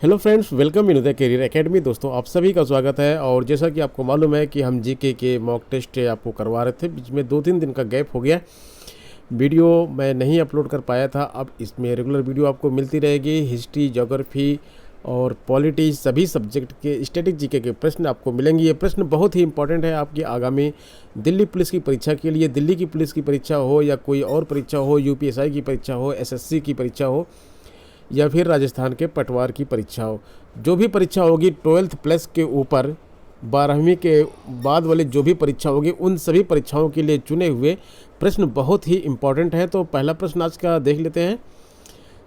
Hello friends, welcome in Uday career academy. दोस्तों, आप सभी का स्वागत है। और जैसा कि आपको मालूम है कि हम जीके के मॉक टेस्ट आपको करवा रहे थे, बीच में 2-3 दिन का गैप हो गया। वीडियो मैं नहीं अपलोड कर पाया था। अब इसमें रेगुलर वीडियो आपको मिलती रहेगी। हिस्ट्री, ज्योग्राफी और पॉलिटी सभी सब्जेक्ट के स्टैटिक जीके के प्रश्न आपको मिलेंगे। ये प्रश्न बहुत ही इंपॉर्टेंट है आपकी आगामी दिल्ली पुलिस की परीक्षा के लिए। दिल्ली की पुलिस की परीक्षा हो या कोई और परीक्षा हो, यूपीएसआई की परीक्षा हो, एसएससी की परीक्षा हो या फिर राजस्थान के पटवार की परीक्षा हो, जो भी परीक्षा होगी 12th प्लस के ऊपर 12वीं के बाद वाली जो भी परीक्षा होगी, उन सभी परीक्षाओं के लिए चुने हुए प्रश्न बहुत ही इम्पॉर्टेंट है। तो पहला प्रश्न आज का देख लेते हैं।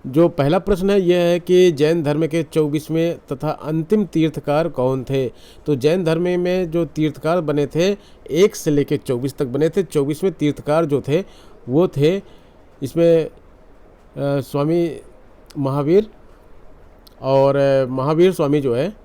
जो पहला प्रश्न है यह है कि जैन धर्म के 24वें तथा अंतिम तीर्थकार कौन थे। तो जैन धर्म में जो तीर्थकार बने थे 1 से लेकर 24 तक बने थे। 24वें तीर्थकार जो थे वो थे इसमें स्वामी महावीर। और महावीर स्वामी जो है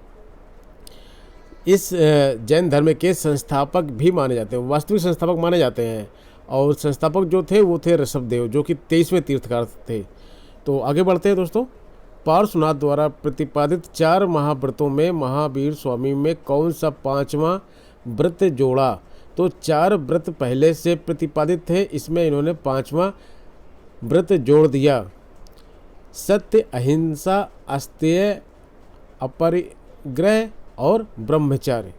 इस जैन धर्म के संस्थापक भी माने जाते हैं, वास्तविक संस्थापक माने जाते हैं। और संस्थापक जो थे वो थे ऋषभदेव, जो कि 23वें तीर्थकार थे। तो आगे बढ़ते हैं दोस्तों। पार्श्वनाथ द्वारा प्रतिपादित 4 महाव्रतों में महावीर स्वामी में कौन सा 5वां व्रत जोड़ा। तो 4 व्रत पहले से प्रतिपादित थे, इसमें इन्होंने 5वां व्रत जोड़ दिया। सत्य, अहिंसा, अस्तेय, अपरिग्रह और ब्रह्मचर्य,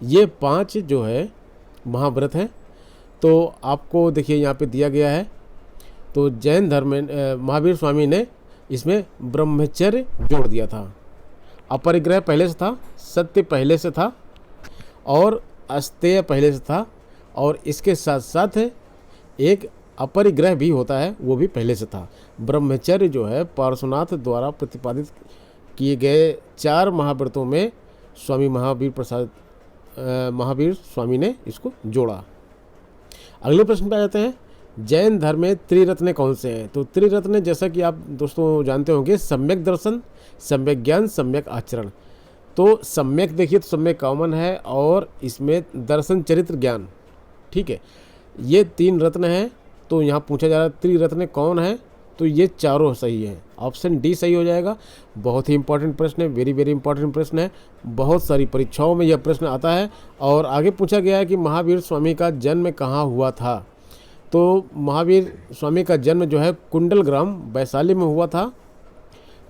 ये 5 जो है महाव्रत हैं। तो आपको देखिए यहाँ पे दिया गया है। तो जैन धर्म में महावीर स्वामी ने इसमें ब्रह्मचर्य जोड़ दिया था। अपरिग्रह पहले से था, सत्य पहले से था और अस्तेय पहले से था, और इसके साथ साथ एक अपरिग्रह भी होता है, वो भी पहले से था। ब्रह्मचर्य जो है पार्श्वनाथ द्वारा प्रतिपादित किए गए 4 महाव्रतों में स्वामी महावीर स्वामी ने इसको जोड़ा। अगले प्रश्न पे आ जाते हैं। जैन धर्म में त्रिरत्न कौन से हैं। तो त्रिरत्न जैसा कि आप दोस्तों जानते होंगे, सम्यक दर्शन, सम्यक ज्ञान, सम्यक आचरण। तो सम्यक देखिए तो सम्यक कॉमन है, और इसमें दर्शन, चरित्र, ज्ञान, ठीक है, ये 3 रत्न हैं। तो यहाँ पूछा जा रहा है त्रिरत्न कौन है, तो ये चारों सही है। ऑप्शन डी सही हो जाएगा। बहुत ही इंपॉर्टेंट प्रश्न है, वेरी वेरी इंपॉर्टेंट प्रश्न है। बहुत सारी परीक्षाओं में यह प्रश्न आता है। और आगे पूछा गया है कि महावीर स्वामी का जन्म कहाँ हुआ था। तो महावीर स्वामी का जन्म जो है कुंडल ग्राम वैशाली में हुआ था।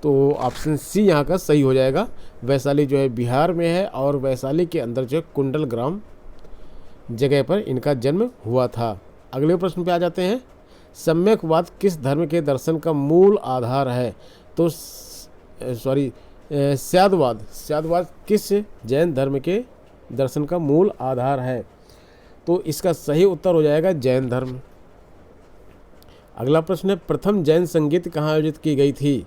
तो ऑप्शन सी यहाँ का सही हो जाएगा। वैशाली जो है बिहार में है, और वैशाली के अंदर जो है कुंडल ग्राम जगह पर इनका जन्म हुआ था। अगले प्रश्न पे आ जाते हैं। सम्यकवाद किस धर्म के दर्शन का मूल आधार है। तो स्यादवाद किस जैन धर्म के दर्शन का मूल आधार है। तो इसका सही उत्तर हो जाएगा जैन धर्म। अगला प्रश्न है, प्रथम जैन संगीत कहाँ आयोजित की गई थी।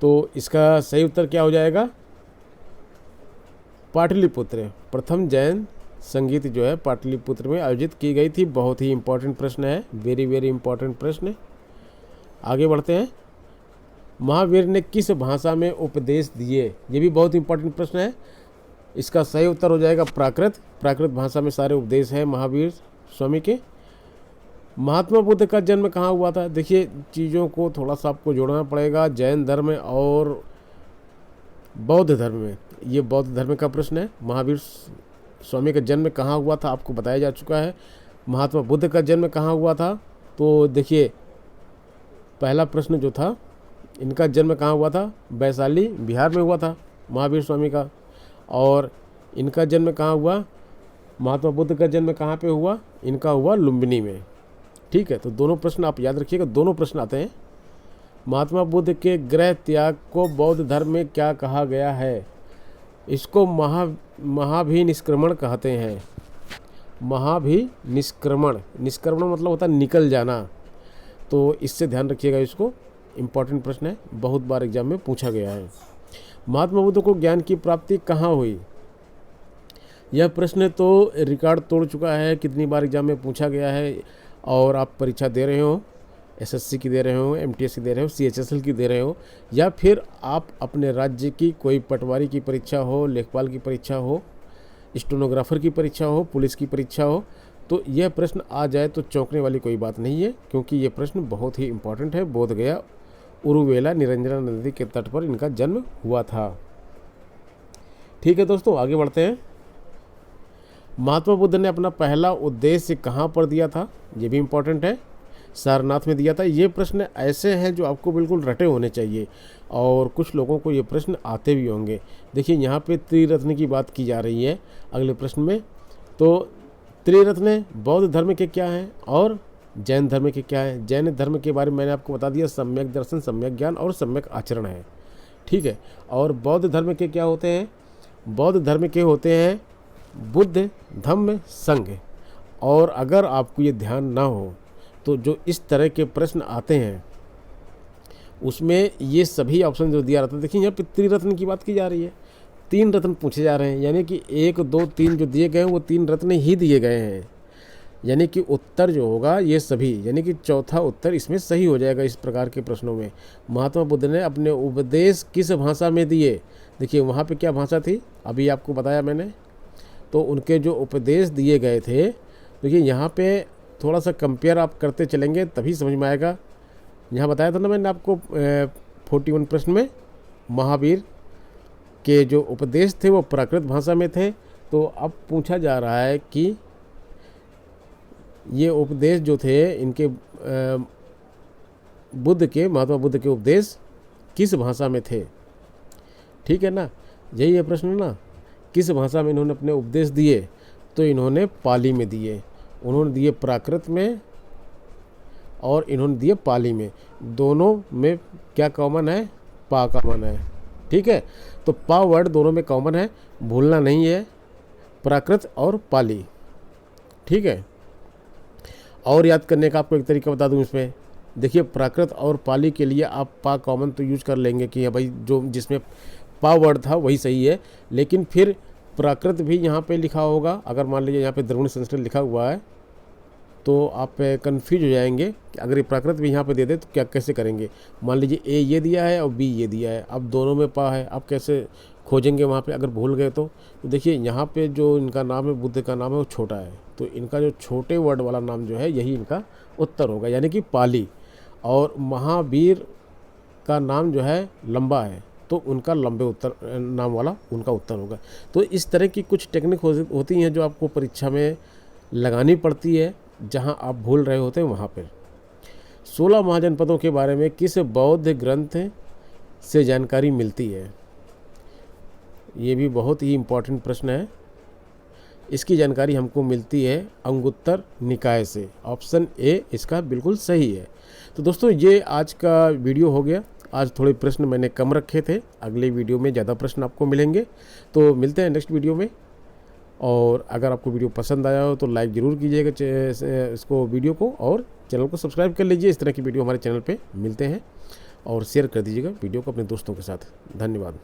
तो इसका सही उत्तर क्या हो जाएगा, पाटलिपुत्र। प्रथम जैन संगीत जो है पाटलिपुत्र में आयोजित की गई थी। बहुत ही इंपॉर्टेंट प्रश्न है, वेरी वेरी इंपॉर्टेंट प्रश्न। आगे बढ़ते हैं। महावीर ने किस भाषा में उपदेश दिए। ये भी बहुत इंपॉर्टेंट प्रश्न है। इसका सही उत्तर हो जाएगा प्राकृत भाषा में सारे उपदेश हैं महावीर स्वामी के। महात्मा बुद्ध का जन्म कहाँ हुआ था। देखिए, चीज़ों को थोड़ा सा आपको जोड़ना पड़ेगा। जैन धर्म और बौद्ध धर्म में, ये बौद्ध धर्म का प्रश्न है। महावीर स्वामी का जन्म कहाँ हुआ था आपको बताया जा चुका है। महात्मा बुद्ध का जन्म कहाँ हुआ था। तो देखिए, पहला प्रश्न जो था, इनका जन्म कहाँ हुआ था, वैशाली बिहार में हुआ था महावीर स्वामी का। और इनका जन्म कहाँ हुआ, महात्मा बुद्ध का जन्म कहाँ पे हुआ, इनका हुआ लुम्बिनी में, ठीक है। तो दोनों प्रश्न आप याद रखिएगा, दोनों प्रश्न आते हैं। महात्मा बुद्ध के गृह त्याग को बौद्ध धर्म में क्या कहा गया है। इसको महाभिनिष्क्रमण कहते हैं। महाभिनिष्क्रमण, निष्क्रमण मतलब होता है निकल जाना। तो इससे ध्यान रखिएगा, इसको इम्पॉर्टेंट प्रश्न है, बहुत बार एग्जाम में पूछा गया है। महात्मा बुद्ध को ज्ञान की प्राप्ति कहाँ हुई। यह प्रश्न तो रिकॉर्ड तोड़ चुका है, कितनी बार एग्जाम में पूछा गया है। और आप परीक्षा दे रहे हो, एसएससी की दे रहे हो, एमटीएस की दे रहे हो, सीएचएसएल की दे रहे हो, या फिर आप अपने राज्य की कोई पटवारी की परीक्षा हो, लेखपाल की परीक्षा हो, स्टेनोग्राफर की परीक्षा हो, पुलिस की परीक्षा हो, तो यह प्रश्न आ जाए तो चौंकने वाली कोई बात नहीं है, क्योंकि ये प्रश्न बहुत ही इम्पॉर्टेंट है। बोध गया उरुवेला निरंजना नदी के तट पर इनका जन्म हुआ था। ठीक है दोस्तों, आगे बढ़ते हैं। महात्मा बुद्ध ने अपना पहला उद्देश्य कहाँ पर दिया था, ये भी इम्पोर्टेंट है। सारनाथ में दिया था। ये प्रश्न ऐसे हैं जो आपको बिल्कुल रटे होने चाहिए और कुछ लोगों को ये प्रश्न आते भी होंगे। देखिए यहाँ पे त्रिरत्न की बात की जा रही है अगले प्रश्न में। तो त्रिरत्न बौद्ध धर्म के क्या हैं और जैन धर्म के क्या हैं। जैन धर्म के बारे में मैंने आपको बता दिया, सम्यक दर्शन, सम्यक ज्ञान और सम्यक आचरण है। ठीक है। और बौद्ध धर्म के क्या होते हैं, बौद्ध धर्म के होते हैं बुद्ध, धम्म, संघ। और अगर आपको ये ध्यान ना हो तो जो इस तरह के प्रश्न आते हैं उसमें ये सभी ऑप्शन जो दिया रहता है, देखिए यहाँ पे त्रिरत्न की बात की जा रही है, 3 रत्न पूछे जा रहे हैं, यानी कि 1, 2, 3 जो दिए गए हैं वो 3 रत्न ही दिए गए हैं। यानी कि उत्तर जो होगा ये सभी, यानी कि चौथा उत्तर इसमें सही हो जाएगा इस प्रकार के प्रश्नों में। महात्मा बुद्ध ने अपने उपदेश किस भाषा में दिए। देखिए वहाँ पे क्या भाषा थी, अभी आपको बताया मैंने। तो उनके जो उपदेश दिए गए थे, देखिए यहाँ पे थोड़ा सा कंपेयर आप करते चलेंगे तभी समझ में आएगा। यहाँ बताया था ना मैंने आपको 41 प्रश्न में, महावीर के जो उपदेश थे वो प्राकृत भाषा में थे। तो अब पूछा जा रहा है कि ये उपदेश जो थे इनके बुद्ध के, महात्मा बुद्ध के उपदेश किस भाषा में थे। ठीक है ना, यही है प्रश्न ना, किस भाषा में इन्होंने अपने उपदेश दिए। तो इन्होंने पाली में दिए, उन्होंने दिए प्राकृत में और इन्होंने दिए पाली में। दोनों में क्या कॉमन है, पा कॉमन है। ठीक है, तो पा वर्ड दोनों में कॉमन है, भूलना नहीं है, प्राकृत और पाली। ठीक है। और याद करने का आपको एक तरीका बता दूं इसमें, देखिए प्राकृत और पाली के लिए आप पा कॉमन तो यूज कर लेंगे कि भाई जो जिसमें पा वर्ड था वही सही है, लेकिन फिर प्राकृत भी यहाँ पे लिखा होगा। अगर मान लीजिए यहाँ पे द्रविड़ संस्कृत लिखा हुआ है तो आप कंफ्यूज हो जाएंगे कि अगर ये प्राकृत भी यहाँ पे दे दे तो क्या कैसे करेंगे। मान लीजिए ए ये दिया है और बी ये दिया है, अब दोनों में पा है, आप कैसे खोजेंगे वहाँ पे अगर भूल गए तो देखिए यहाँ पे जो इनका नाम है, बुद्ध का नाम है, वो छोटा है। तो इनका जो छोटे वर्ड वाला नाम जो है यही इनका उत्तर होगा, यानी कि पाली। और महावीर का नाम जो है लंबा है तो उनका लंबे उत्तर नाम वाला उनका उत्तर होगा। तो इस तरह की कुछ टेक्निक होती हैं जो आपको परीक्षा में लगानी पड़ती है, जहां आप भूल रहे होते हैं वहां पर। 16 महाजनपदों के बारे में किस बौद्ध ग्रंथ से जानकारी मिलती है। ये भी बहुत ही इम्पोर्टेंट प्रश्न है। इसकी जानकारी हमको मिलती है अंगुत्तर निकाय से। ऑप्शन ए इसका बिल्कुल सही है। तो दोस्तों ये आज का वीडियो हो गया। आज थोड़े प्रश्न मैंने कम रखे थे, अगले वीडियो में ज़्यादा प्रश्न आपको मिलेंगे। तो मिलते हैं नेक्स्ट वीडियो में। और अगर आपको वीडियो पसंद आया हो तो लाइक ज़रूर कीजिएगा इसको वीडियो को, और चैनल को सब्सक्राइब कर लीजिए। इस तरह की वीडियो हमारे चैनल पे मिलते हैं, और शेयर कर दीजिएगा वीडियो को अपने दोस्तों के साथ। धन्यवाद।